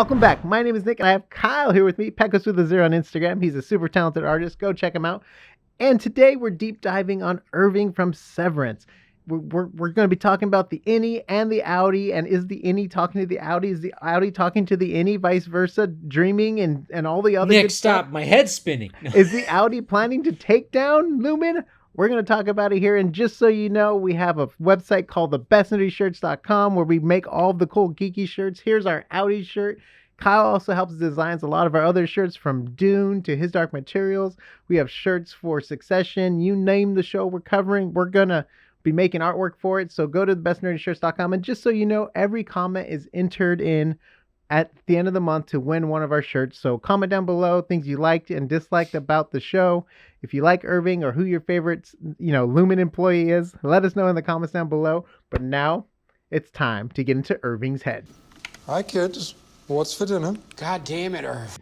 Welcome back. My name is Nick, and I have Kyle here with me. Pecos with a zero on Instagram. He's a super talented artist. Go check him out. And today we're deep diving on Irving from Severance. We're going to be talking about the innie and the Audi. And is the innie talking to the Audi? Is the Audi talking to the innie? Vice versa? Dreaming and all the other Nick, good stop. stuff? My head's spinning. Is the Audi planning to take down Lumen? We're going to talk about it here. And just so you know, we have a website called thebestnerdyshirts.com where we make all of the cool geeky shirts. Here's our Audi shirt. Kyle also helps designs a lot of our other shirts, from Dune to His Dark Materials. We have shirts for Succession. You name the show we're covering, we're going to be making artwork for it. So go to thebestnerdyshirts.com. And just so you know, every comment is entered in at the end of the month to win one of our shirts. So comment down below things you liked and disliked about the show. If you like Irving or who your favorite, Lumen employee is, let us know in the comments down below. But now it's time to get into Irving's head. Hi, kids. What's for dinner? God damn it, Irv.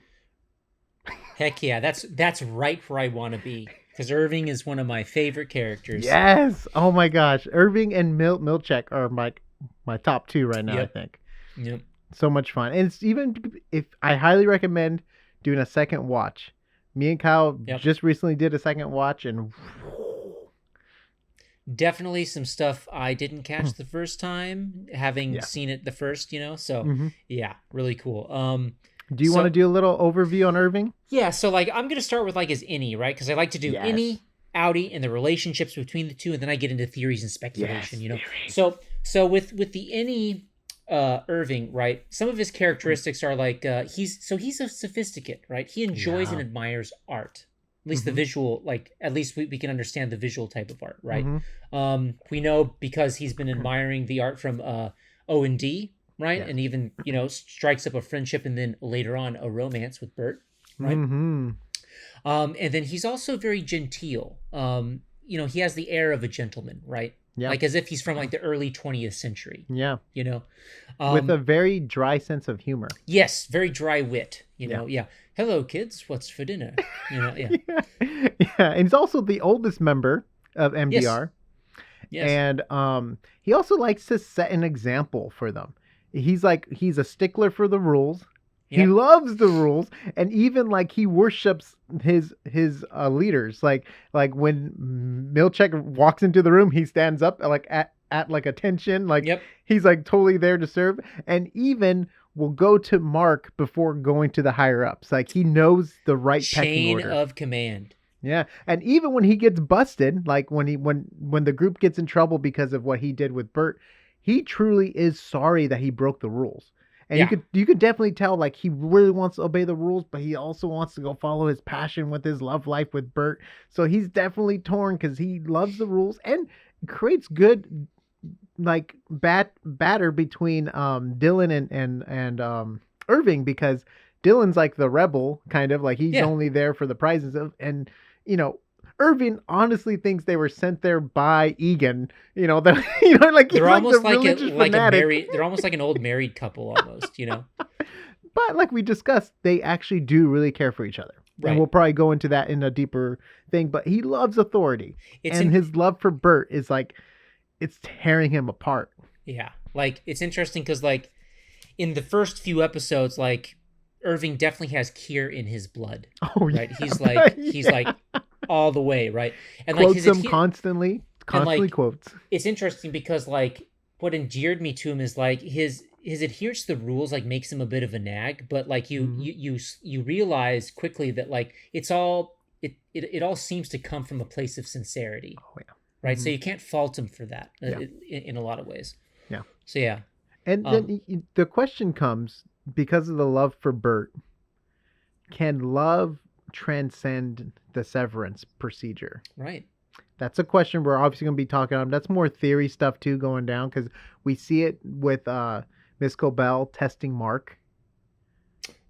Heck yeah, that's right where I want to be. Because Irving is one of my favorite characters. Yes. Oh my gosh. Irving and Milchek are my top two right now, Yep. I think. Yep. So much fun. And it's even if I highly recommend doing a second watch. Me and Kyle just recently did a second watch, and definitely some stuff I didn't catch the first time, having seen it the first, So yeah, really cool. Do you want to do a little overview on Irving? Yeah, so I'm gonna start with his innie, right? Because I like to do innie, Audi, and the relationships between the two, and then I get into theories and speculation. Theories. So with the innie Irving, right? Some of his characteristics are he's a sophisticate, right? He enjoys and admires art. At least the visual, at least we can understand the visual type of art, right? We know because he's been admiring the art from O&D, right? And even, strikes up a friendship and then later on a romance with Bert, right? And then he's also very genteel. He has the air of a gentleman, right? Yeah. As if he's from the early 20th century. Yeah. With a very dry sense of humor. Yes, very dry wit, Yeah. Hello, kids. What's for dinner? Yeah. And he's also the oldest member of MDR. Yes. And he also likes to set an example for them. He's a stickler for the rules. Yep. He loves the rules, and even he worships his leaders. Like when Milchek walks into the room, he stands up at attention. He's totally there to serve, and even will go to Mark before going to the higher ups. He knows the right pecking order. Chain of command. Yeah, and even when he gets busted, when the group gets in trouble because of what he did with Bert, he truly is sorry that he broke the rules. And you could definitely tell he really wants to obey the rules, but he also wants to go follow his passion with his love life with Bert. So he's definitely torn because he loves the rules and creates good batter between Dylan and Irving, because Dylan's the rebel kind of he's only there for the prizes and Irving honestly thinks they were sent there by Egan. They're almost they're almost like an old married couple almost. But like we discussed, they actually do really care for each other. Right. And we'll probably go into that in a deeper thing. But he loves authority, his love for Bert is it's tearing him apart. Yeah, it's interesting because in the first few episodes, Irving definitely has Kier in his blood. Oh, right. Yeah. He's all the way, right? And quotes him constantly quotes. It's interesting because what endeared me to him is his adherence to the rules makes him a bit of a nag, but you realize quickly that it's all it all seems to come from a place of sincerity. Oh yeah. Right. So you can't fault him for that in a lot of ways. Yeah. So yeah. And then the question comes, because of the love for Bert, can love transcend the severance procedure? Right. That's a question we're obviously going to be talking on. That's more theory stuff too going down, because we see it with Miss Cobell testing Mark.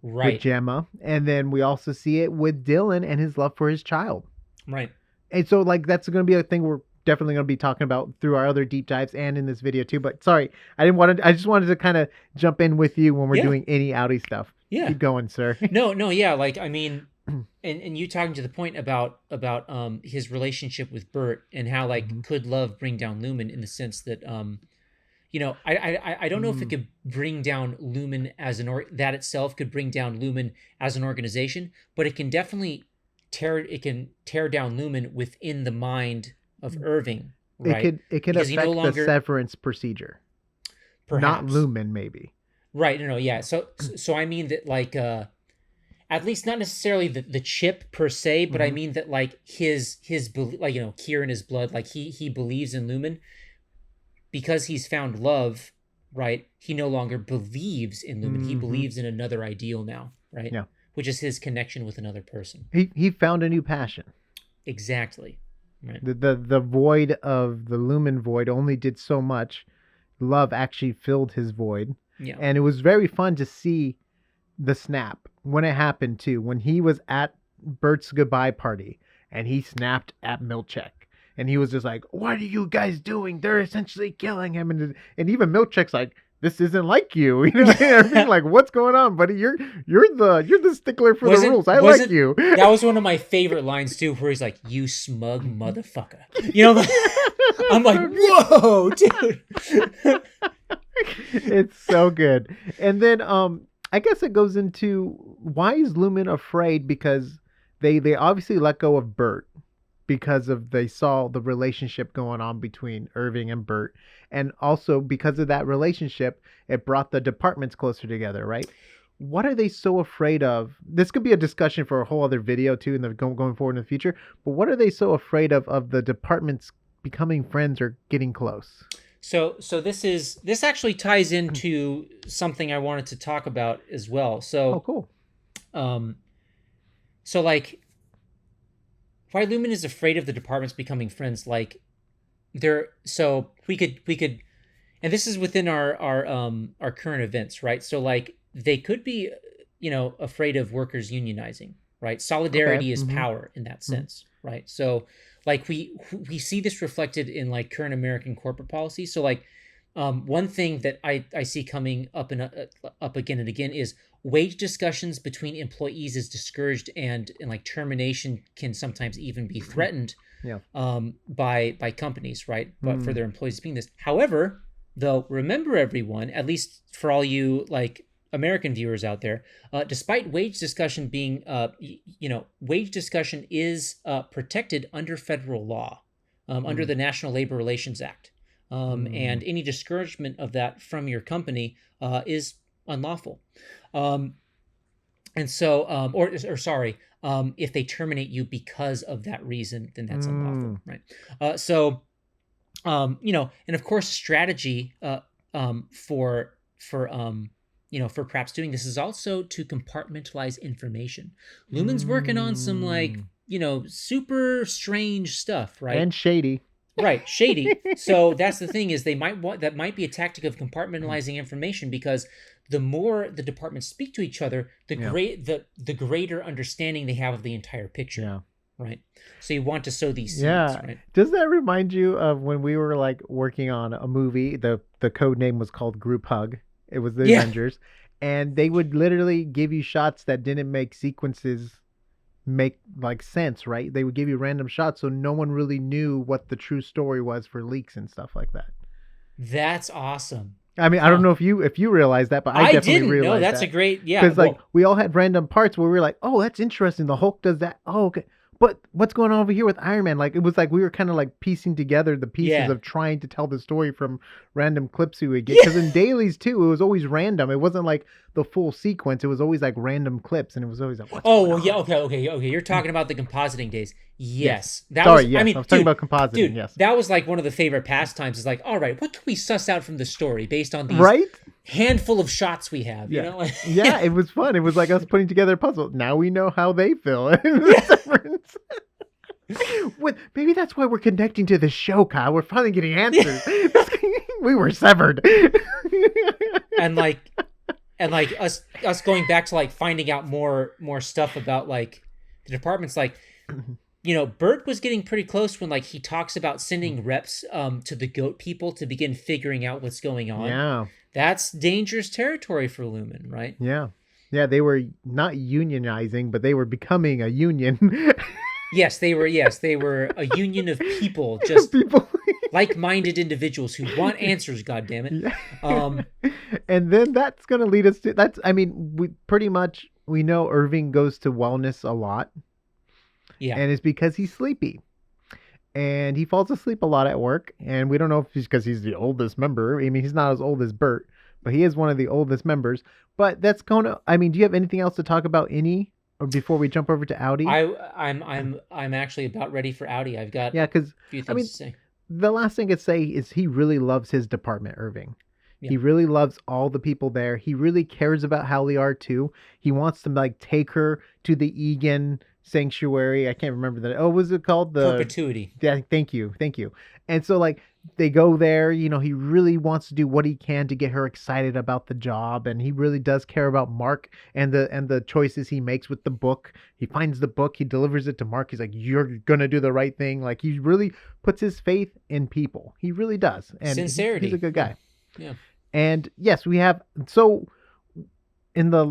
Right. With Gemma. And then we also see it with Dylan and his love for his child. Right. And so that's going to be a thing we're definitely going to be talking about through our other deep dives and in this video too. But sorry, I just wanted to kind of jump in with you when we're doing any Audi stuff. Yeah. Keep going, sir. No, yeah. And you talking to the point about his relationship with Bert and how could love bring down Lumen, in the sense that I don't know if it could bring down Lumen as that itself could bring down Lumen as an organization, but it can definitely tear down Lumen within the mind of Irving, right? It could Because affect the severance procedure. Perhaps. Not Lumen, maybe. Right. No, yeah. So I mean that, like, at least not necessarily the chip per se, but I mean that, like, his like, Kier in his blood, like he believes in Lumen because he's found love, right? He no longer believes in Lumen. He believes in another ideal now, right? Yeah. Which is his connection with another person. He found a new passion. Exactly. Right. The void of the Lumen void only did so much. Love actually filled his void. Yeah. And it was very fun to see the snap when it happened too. When he was at Bert's goodbye party and he snapped at Milchek. And he was just like, "What are you guys doing? They're essentially killing him." And even Milchek's like, "This isn't like you." You know, everything like, "What's going on, buddy? You're the stickler for the rules. I like you." That was one of my favorite lines too, where he's like, "You smug motherfucker." You know, I'm like, "Whoa, dude." It's so good. And then I guess it goes into, why is Lumen afraid? Because they obviously let go of Bert because they saw the relationship going on between Irving and Bert. And also because of that relationship, it brought the departments closer together, right? What are they so afraid of? This could be a discussion for a whole other video too, and going forward in the future. But what are they so afraid of the departments becoming friends or getting close? So this actually ties into something I wanted to talk about as well. So, cool. So, like, why Lumen is afraid of the departments becoming friends, like, so we could, and this is within our current events, right? So, like, they could be, afraid of workers unionizing, right? Solidarity is power in that sense, right? So, like, we see this reflected in, like, current American corporate policy. So, like, one thing that I see coming up again and again is wage discussions between employees is discouraged, and like termination can sometimes even be threatened by companies, right? But for their employees being this. However, though, remember, everyone, at least for all you, like, American viewers out there, despite wage discussion being, wage discussion is protected under federal law, under the National Labor Relations Act. And any discouragement of that from your company is unlawful. And so, if they terminate you because of that reason, then that's unlawful, right? And of course, strategy for perhaps doing this is also to compartmentalize information. Lumen's working on some, like, super strange stuff, right? And shady. Right, shady. So that's the thing, is that might be a tactic of compartmentalizing information, because the more the departments speak to each other, the greater understanding they have of the entire picture. Yeah. Right. So you want to sow these seeds, right? Does that remind you of when we were, like, working on a movie? The code name was called Group Hug. It was the Avengers, and they would literally give you shots that didn't make sequences make, like, sense, right? They would give you random shots, so no one really knew what the true story was for leaks and stuff like that. That's awesome. I mean, I don't know if you realized that, but I definitely didn't. realized No, that's that. a great, because like we all had random parts where we were like, oh, that's interesting. The Hulk does that. Oh, okay. But what's going on over here with Iron Man? Like, it was like we were kind of like piecing together the pieces of trying to tell the story from random clips we would get. Because in dailies too, it was always random. It wasn't like the full sequence. It was always like random clips, and it was always like, what's going on? Okay. You're talking about the compositing days. Yes. I was talking about compositing. Dude, yes, that was like one of the favorite pastimes. Is like, all right, what can we suss out from the story based on these handful of shots we have? You know? Yeah, it was fun. It was like us putting together a puzzle. Now we know how they feel. Maybe that's why we're connecting to the show, Kyle. We're finally getting answers. We were severed. and like us going back to like finding out more stuff about like the departments. Like, you know, Bert was getting pretty close when like he talks about sending reps to the goat people to begin figuring out what's going on. Yeah, that's dangerous territory for Lumen, right? Yeah, they were not unionizing, but they were becoming a union. Yes, they were a union of people. Just people. like-minded individuals who want answers. God damn it. Yeah. And then that's gonna lead us to we pretty much we know Irving goes to wellness a lot. Yeah. And it's because he's sleepy. And he falls asleep a lot at work. And we don't know if it's because he's the oldest member. I mean, he's not as old as Bert, but he is one of the oldest members. But that's do you have anything else to talk about or before we jump over to Audi? I'm actually about ready for Audi. I've got a few things to say. The last thing I'd say is he really loves his department, Irving. Yeah. He really loves all the people there. He really cares about Halliar too. He wants to take her to the Egan sanctuary. I can't remember that. Oh, was it called the Perpetuity? Yeah, thank you. And so they go there. He really wants to do what he can to get her excited about the job, and he really does care about Mark and the choices he makes with the book. He finds the book, he delivers it to Mark. He's like, "You're gonna do the right thing." Like, he really puts his faith in people. He really does, and sincerity. He's a good guy. Yeah. And yes, we have in the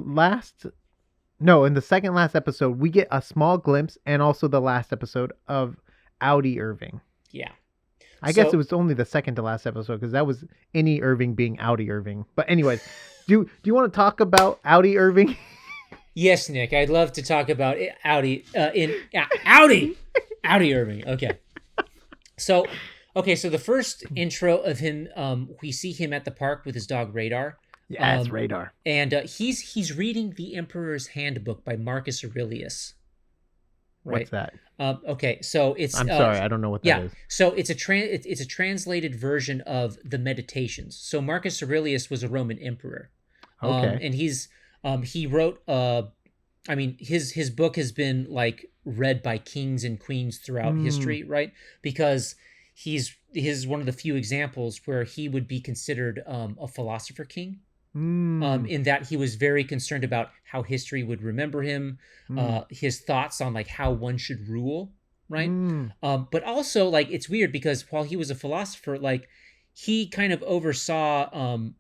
second last episode, we get a small glimpse, and also the last episode of Audi Irving. Yeah. I guess it was only the second to last episode because that was any Irving being Audi Irving. But anyways, do you want to talk about Audi Irving? Yes, Nick. I'd love to talk about Audi Audi Irving. Okay. So the first intro of him, we see him at the park with his dog Radar. Yeah, it's Radar. And he's reading the Emperor's Handbook by Marcus Aurelius. Right? What's that? Okay, so it's. I'm sorry, I don't know what that is. So it's a translated version of the Meditations. So Marcus Aurelius was a Roman emperor. Okay. And he wrote. His book has been read by kings and queens throughout history, right? Because he's one of the few examples where he would be considered a philosopher king. In that he was very concerned about how history would remember him, his thoughts on how one should rule, right? But also it's weird because while he was a philosopher, he kind of oversaw an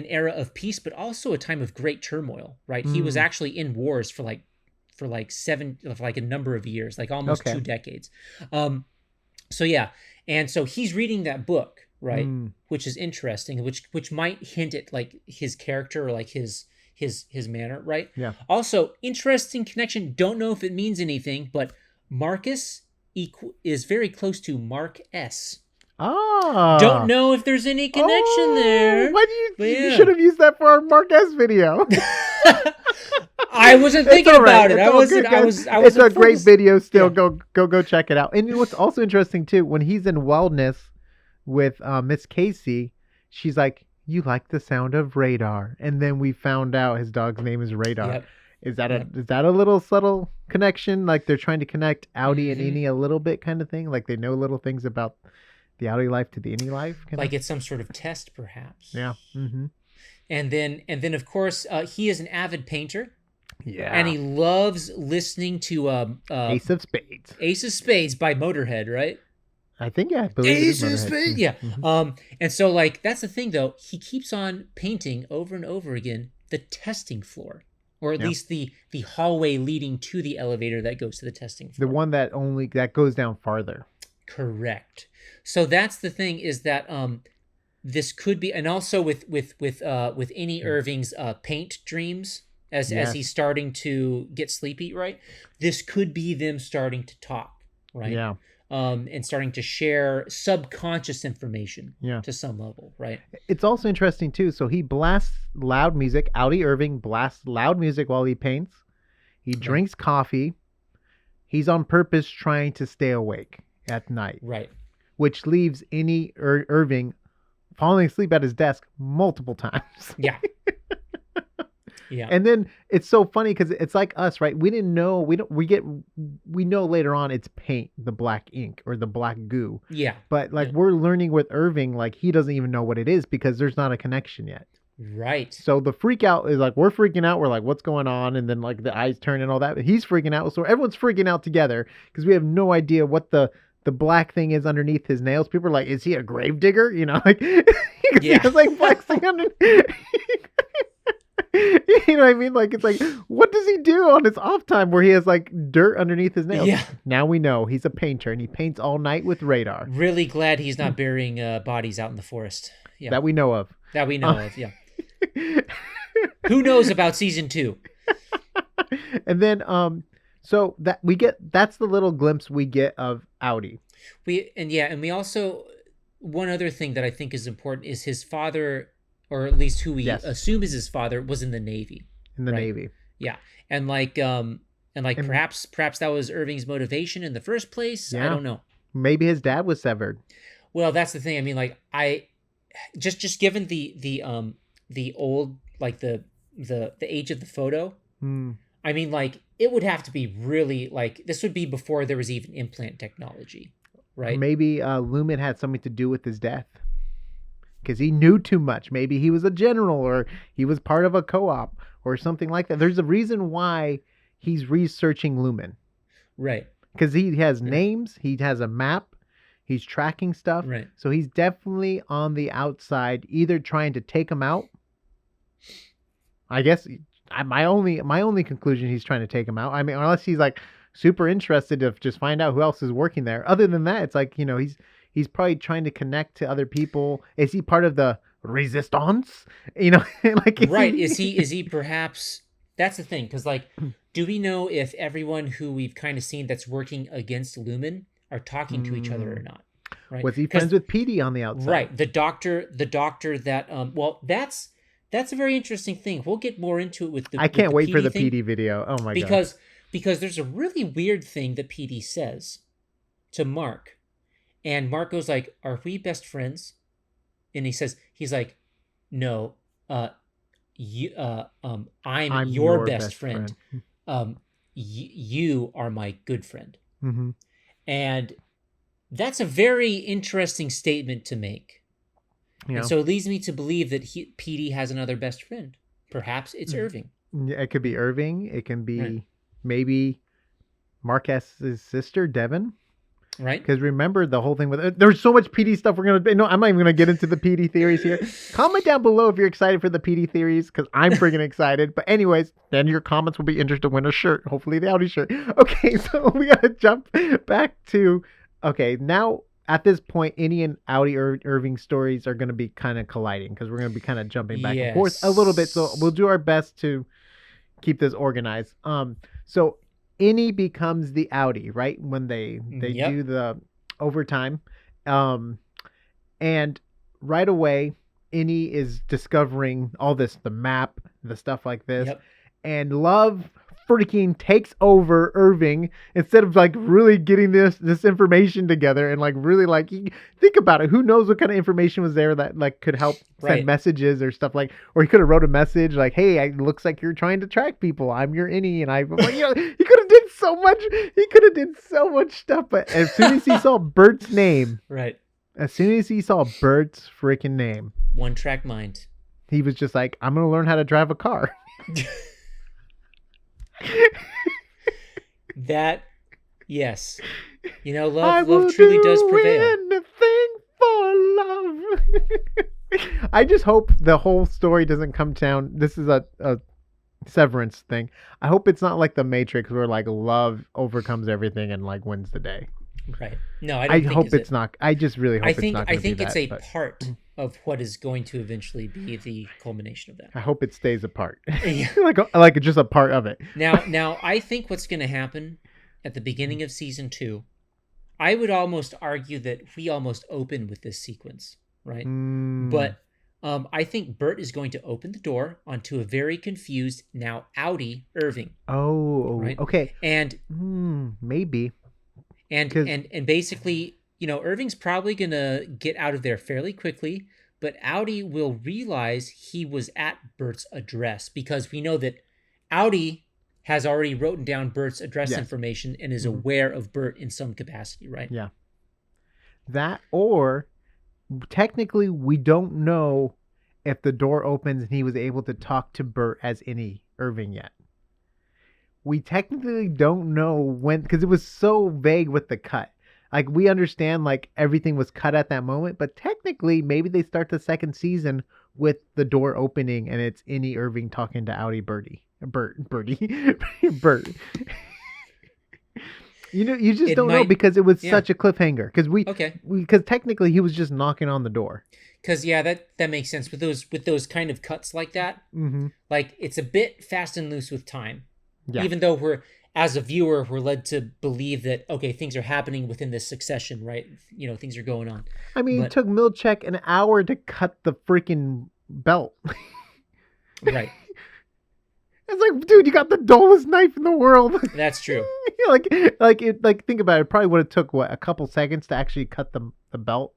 era of peace, but also a time of great turmoil, right? He was actually in wars for a number of years, almost 2 decades. So yeah, and so he's reading that book. Right, which is interesting, which might hint at his character or his manner, right? Yeah. Also, interesting connection. Don't know if it means anything, but Marcus is very close to Mark S. Oh. Don't know if there's any connection there. Why you should have used that for our Mark S video. I wasn't thinking about it. It's a great video. Still, go check it out. And what's also interesting too, when he's in wellness with Miss Casey, she's like, "You like the sound of Radar," and then we found out his dog's name is Radar. Yep. Is that a little subtle connection? They're trying to connect Audi and Innie a little bit, kind of thing. They know little things about the Audi life to the Innie life. It's some sort of test, perhaps. Yeah. Mm-hmm. And then of course he is an avid painter. Yeah. And he loves listening to Ace of Spades. Ace of Spades by Motorhead, right? I think, yeah, I believe Ace of Spades. Yeah. And so that's the thing though, he keeps on painting over and over again the testing floor, or at least the hallway leading to the elevator that goes to the testing floor. The one that goes down farther. Correct. So that's the thing, is that this could be, and also with Innie Irving's paint dreams as he's starting to get sleepy, right? This could be them starting to talk, right? Yeah. And starting to share subconscious information to some level, right? It's also interesting too. So he blasts loud music. Audi Irving blasts loud music while he paints. He drinks coffee. He's on purpose trying to stay awake at night. Right. Which leaves Innie Irving falling asleep at his desk multiple times. Yeah. Yeah. And then it's so funny because it's like us, right? We didn't know. We know later on it's paint, the black ink or the black goo. Yeah. But we're learning with Irving, he doesn't even know what it is because there's not a connection yet. Right. So the freak out is we're freaking out. We're like, what's going on? And then the eyes turn and all that. But he's freaking out. So everyone's freaking out together because we have no idea what the black thing is underneath his nails. People are like, is he a grave digger? You can see him flexing underneath. You know what I mean? Like, it's like, what does he do on his off time where he has like dirt underneath his nails? Yeah. Now we know he's a painter and he paints all night with radar. Really glad he's not burying bodies out in the forest. Yeah. That we know of. That we know of, yeah. Who knows about season 2? And then, so that's the little glimpse we get of Audi. We also, one other thing that I think is important is his father, or at least who we assume is his father, was in the Navy. In the Navy. Yeah. And perhaps that was Irving's motivation in the first place. Yeah. I don't know. Maybe his dad was severed. Well, that's the thing. I mean, like, just given the old, like the age of the photo, I mean, like, it would have to be really, like, this would be before there was even implant technology, right? Maybe Lumen had something to do with his death because he knew too much. Maybe he was a general or he was part of a co-op or something like that. There's a reason why he's researching Lumen. Right. Because he has names, he has a map, he's tracking stuff. Right. So he's definitely on the outside, either trying to take him out. I guess my only conclusion, he's trying to take him out. I mean, unless he's like super interested to just find out who else is working there. Other than that, it's like, you know, he's probably trying to connect to other people. Is he part of the resistance? You know, like, is he perhaps? That's the thing, because, like, do we know if everyone who we've kind of seen that's working against Lumen are talking to each other or not? Right? Was he friends with Petey on the outside? Right. The doctor that well, that's a very interesting thing. We'll get more into it with the. I can't wait for the PD PD video. Oh my god! Because there's a really weird thing that PD says to Mark, and Mark goes like, "Are we best friends?" And he's like, "No, I'm your best friend. You are my good friend." Mm-hmm. And that's a very interesting statement to make. Yeah. And so it leads me to believe that PD has another best friend. Perhaps it's Irving. Yeah, it could be Irving. It can be maybe Marquez's sister, Devin. Right. Because remember the whole thing with there's so much PD stuff we're going to... No, I'm not even going to get into the PD theories here. Comment down below if you're excited for the PD theories, because I'm freaking excited. But anyways, then your comments will be interested to win a shirt. Hopefully the Audi shirt. Okay, so we got to jump back to... Okay, now... At this point, any and Audi Irving stories are going to be kind of colliding because we're going to be kind of jumping back and forth a little bit. So we'll do our best to keep this organized. So Innie becomes the Audi, right? When they do the overtime. And right away, Innie is discovering all this, the map, the stuff like this. Yep. And Love freaking takes over Irving instead of like really getting this information together and like really like think about it. Who knows what kind of information was there that like could help send messages or stuff like, or he could have wrote a message like, "Hey, it looks like you're trying to track people. I'm your Innie," and I'm like, you know, he could have did so much. He could have did so much stuff. But as soon as he saw Bert's name, as soon as he saw Bert's freaking name, one track mind, he was just like, "I'm gonna learn how to drive a car." That, yes, you know, love truly does prevail. Anything for love. I just hope the whole story doesn't come down. This is a Severance thing. I hope it's not like the Matrix where like love overcomes everything and like wins the day. Right. No, I hope it's not. I just really hope it's not. I think it's a part of what is going to eventually be the culmination of that. I hope it stays a part. like just a part of it. Now I think what's going to happen at the beginning of season 2, I would almost argue that we almost open with this sequence, right? But I think Bert is going to open the door onto a very confused now Audi Irving. Oh, right? Okay. And maybe. And basically, you know, Irving's probably going to get out of there fairly quickly, but Audi will realize he was at Bert's address because we know that Audi has already written down Bert's address information and is aware of Bert in some capacity, right? Yeah. That, or technically we don't know if the door opens and he was able to talk to Bert as Innie Irving yet. We technically don't know when, because it was so vague with the cut. Like, we understand like everything was cut at that moment, but technically maybe they start the second season with the door opening and it's Annie Irving talking to Audi Bertie. Bert. You just don't know because it was such a cliffhanger. Because technically he was just knocking on the door. Because that makes sense with those kind of cuts like that. Mm-hmm. Like it's a bit fast and loose with time. Yeah. Even though as a viewer we're led to believe that things are happening within this succession, right? Things are going on. I mean, it took Milchek an hour to cut the freaking belt. Right. It's like, dude, you got the dullest knife in the world. That's true. Think about it. It probably would have took a couple seconds to actually cut the belt.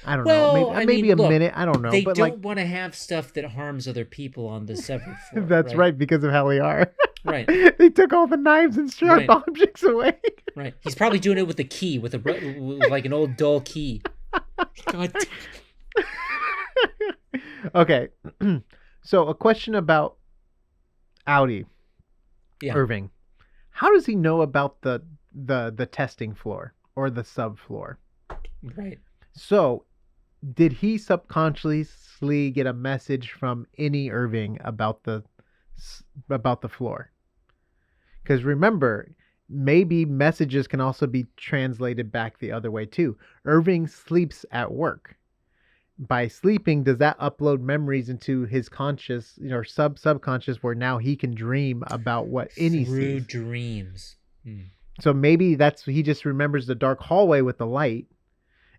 I don't know. Maybe a minute. I don't know. They don't want to have stuff that harms other people on the severed floor. That's right, because of how we are. Right. They took all the knives and sharp objects away. Right. He's probably doing it with a key, with like an old dull key. God. Okay. So a question about Audi Irving. How does he know about the testing floor or the subfloor? Right. So did he subconsciously get a message from Annie Irving about the floor? Because remember, maybe messages can also be translated back the other way too. Irving sleeps at work. By sleeping, does that upload memories into his conscious or subconscious where now he can dream about what Annie sees? Through dreams. So maybe he just remembers the dark hallway with the light,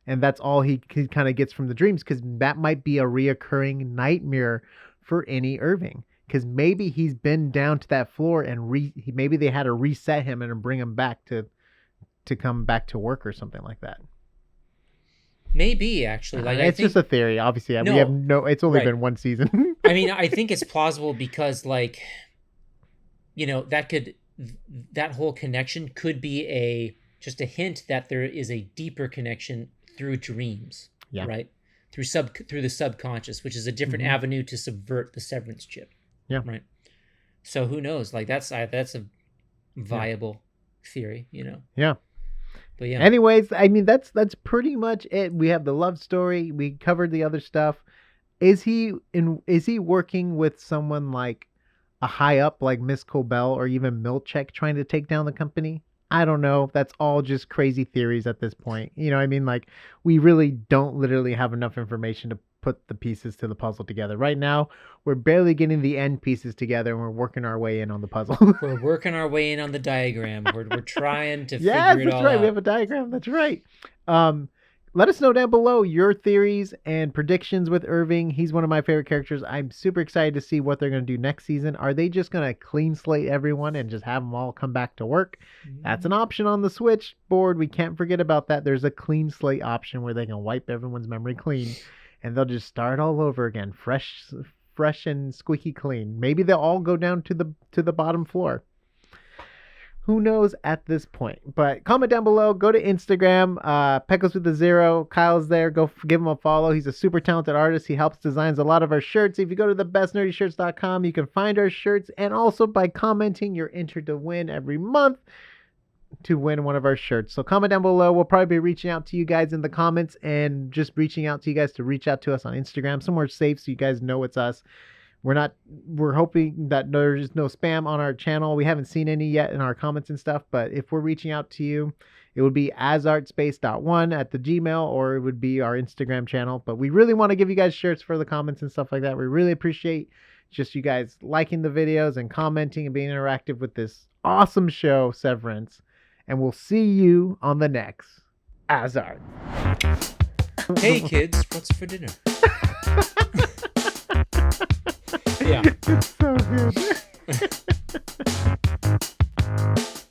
and that's all he kind of gets from the dreams, because that might be a reoccurring nightmare for Annie Irving. Because maybe he's been down to that floor and maybe they had to reset him and bring him back to come back to work or something like that. Maybe, actually. It's just a theory. Obviously, we have it's only been one season. I mean, I think it's plausible because, that whole connection could be just a hint that there is a deeper connection through dreams, right? Through the subconscious, which is a different avenue to subvert the severance chip. Yeah. Right. So who knows? That's a viable theory, Yeah. But yeah. Anyways, I mean that's pretty much it. We have the love story. We covered the other stuff. Is he working with someone like a high up like Miss Cobell or even Milchek trying to take down the company? I don't know. That's all just crazy theories at this point. We really don't literally have enough information to put the pieces to the puzzle together. Right now, we're barely getting the end pieces together, and we're working our way in on the puzzle. We're working our way in on the diagram. We're trying to figure it all out. Yes, that's right. We have a diagram. That's right. Let us know down below your theories and predictions with Irving. He's one of my favorite characters. I'm super excited to see what they're going to do next season. Are they just going to clean slate everyone and just have them all come back to work? That's an option on the Switch board. We can't forget about that. There's a clean slate option where they can wipe everyone's memory clean and they'll just start all over again, fresh and squeaky clean. Maybe they'll all go down to the bottom floor. Who knows at this point? But comment down below. Go to Instagram. Pecos with the Zero. Kyle's there. Go give him a follow. He's a super talented artist. He helps designs a lot of our shirts. If you go to thebestnerdyshirts.com, you can find our shirts. And also by commenting, you're entered to win every month to win one of our shirts. So comment down below. We'll probably be reaching out to you guys in the comments and just reaching out to you guys to reach out to us on Instagram. Somewhere safe so you guys know it's us. We're hoping that there's no spam on our channel. We haven't seen any yet in our comments and stuff, but if we're reaching out to you, it would be asartspace.1 at the Gmail, or it would be our Instagram channel. But we really want to give you guys shirts for the comments and stuff like that. We really appreciate just you guys liking the videos and commenting and being interactive with this awesome show, Severance. And we'll see you on the next AsArt. Hey kids, what's for dinner? Yeah. It's so good.